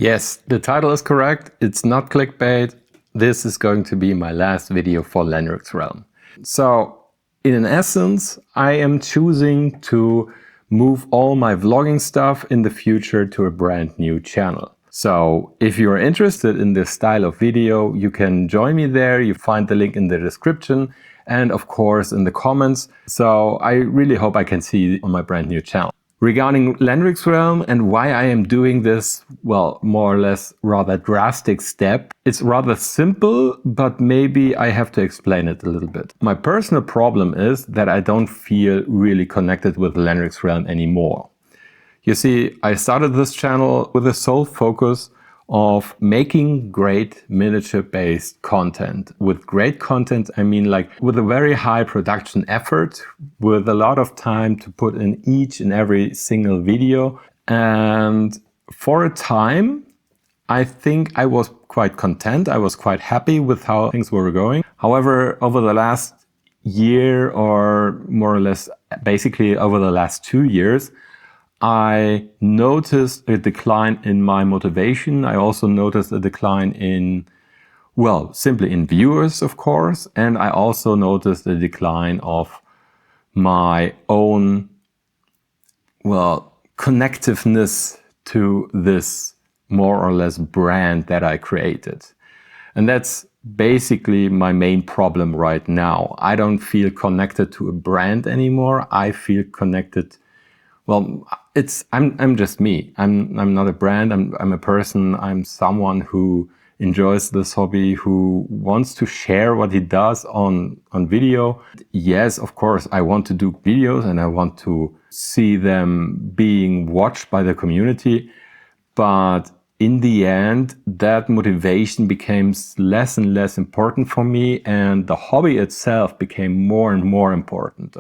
Yes, the title is correct. It's not clickbait. This is going to be my last video for Lenrix Realm. So, in essence, I am choosing to move all my vlogging stuff in the future to a brand new channel. So, if you're interested in this style of video, you can join me there. You find the link in the description and of course in the comments. So, I really hope I can see you on my brand new channel. Regarding Lenrix Realm and why I am doing this, well, more or less rather drastic step, it's rather simple, but maybe I have to explain it a little bit. My personal problem is that I don't feel really connected with Lenrix Realm anymore. You see, I started this channel with the sole focus of making great miniature-based content. With great content, I mean like with a very high production effort, with a lot of time to put in each and every single video. And for a time, I think I was quite content. I was quite happy with how things were going. However, over the last year, or more or less basically over the last 2 years, I noticed a decline in my motivation. I also noticed a decline in, well, simply in viewers, of course. And I also noticed a decline of my own, well, connectiveness to this more or less brand that I created. And that's basically my main problem right now. I don't feel connected to a brand anymore. I feel connected. Well, I'm just me. I'm not a brand. I'm a person. I'm someone who enjoys this hobby, who wants to share what he does on video. Yes, of course, I want to do videos and I want to see them being watched by the community. But in the end, that motivation became less and less important for me, and the hobby itself became more and more important,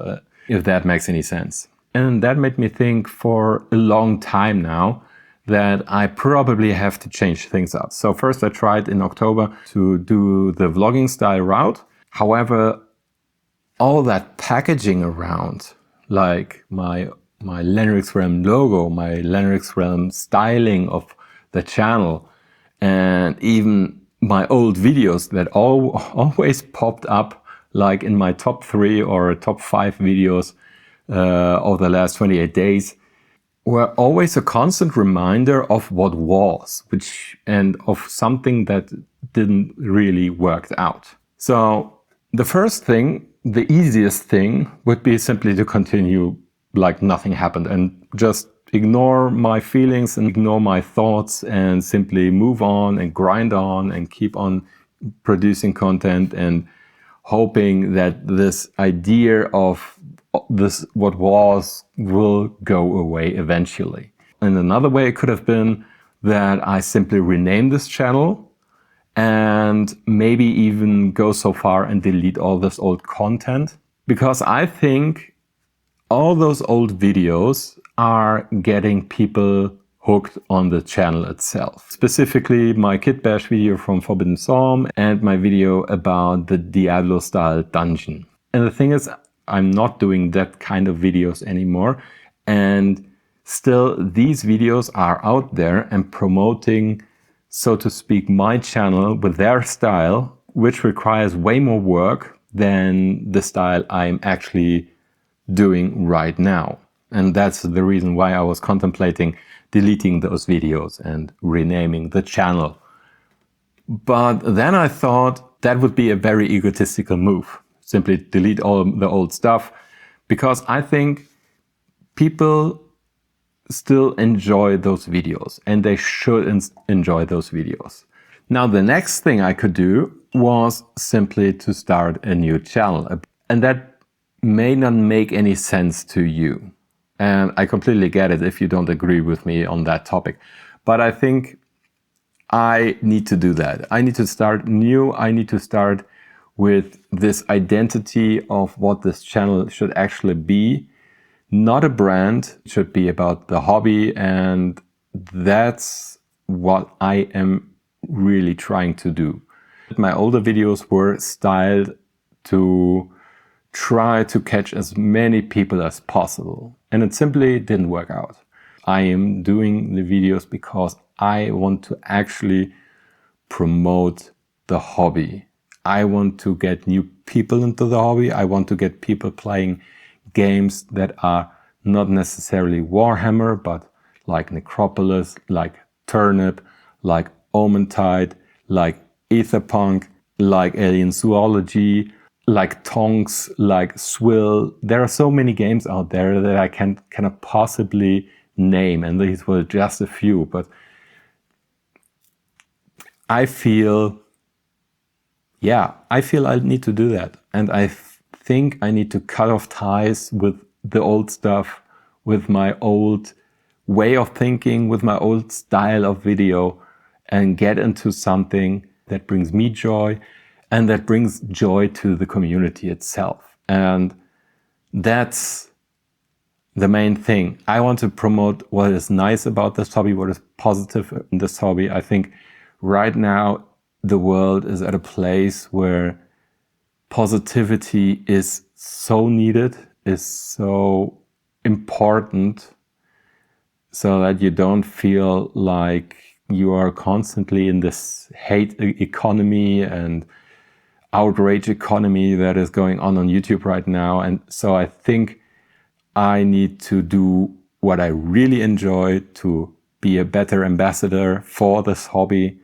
if that makes any sense. And that made me think for a long time now that I probably have to change things up. So first I tried in October to do the vlogging style route. However, all that packaging around, like my Lenrix Realm logo, my Lenrix Realm styling of the channel, and even my old videos that always popped up like in my top 3 or top 5 videos over the last 28 days, were always a constant reminder of what was, and of something that didn't really work out. So the first thing, the easiest thing, would be simply to continue like nothing happened and just ignore my feelings and ignore my thoughts and simply move on and grind on and keep on producing content and hoping that this idea of this what was will go away eventually. And another way it could have been that I simply rename this channel and maybe even go so far and delete all this old content, because I think all those old videos are getting people hooked on the channel itself. Specifically my Kit Bash video from Forbidden Psalm and my video about the Diablo style dungeon. And the thing is, I'm not doing that kind of videos anymore. And still these videos are out there and promoting, so to speak, my channel with their style, which requires way more work than the style I'm actually doing right now. And that's the reason why I was contemplating deleting those videos and renaming the channel. But then I thought that would be a very egotistical move. Simply delete all the old stuff, because I think people still enjoy those videos and they should enjoy those videos. Now, the next thing I could do was simply to start a new channel. And that may not make any sense to you. And I completely get it if you don't agree with me on that topic. But I think I need to do that. I need to start new. I need to start with this identity of what this channel should actually be. Not a brand, it should be about the hobby, and that's what I am really trying to do. My older videos were styled to try to catch as many people as possible, and it simply didn't work out. I am doing the videos because I want to actually promote the hobby. I want to get new people into the hobby. I want to get people playing games that are not necessarily Warhammer, but like Necropolis, like Turnip, like Omentide, like Etherpunk, like Alien Zoology, like Tonks, like Swill. There are so many games out there that I cannot possibly name, and these were just a few, but I feel I need to do that. And I think I need to cut off ties with the old stuff, with my old way of thinking, with my old style of video, and get into something that brings me joy and that brings joy to the community itself. And that's the main thing. I want to promote what is nice about this hobby, what is positive in this hobby. I think right now the world is at a place where positivity is so needed, is so important, so that you don't feel like you are constantly in this hate economy and outrage economy that is going on YouTube right now. And so I think I need to do what I really enjoy to be a better ambassador for this hobby.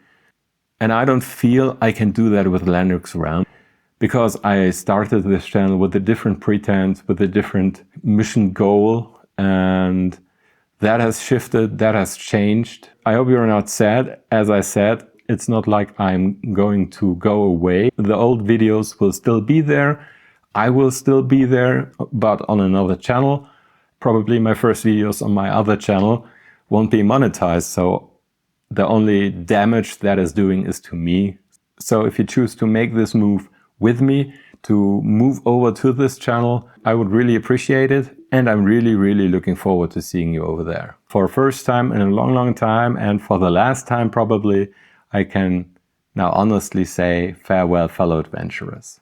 And I don't feel I can do that with Linux Realm, because I started this channel with a different pretense, with a different mission goal, and that has shifted, that has changed. I hope you're not sad. As I said, it's not like I'm going to go away. The old videos will still be there. I will still be there, but on another channel. Probably my first videos on my other channel won't be monetized, so the only damage that is doing is to me. So if you choose to make this move with me, to move over to this channel, I would really appreciate it. And I'm really, really looking forward to seeing you over there. For the first time in a long, long time, and for the last time probably, I can now honestly say farewell, fellow adventurers.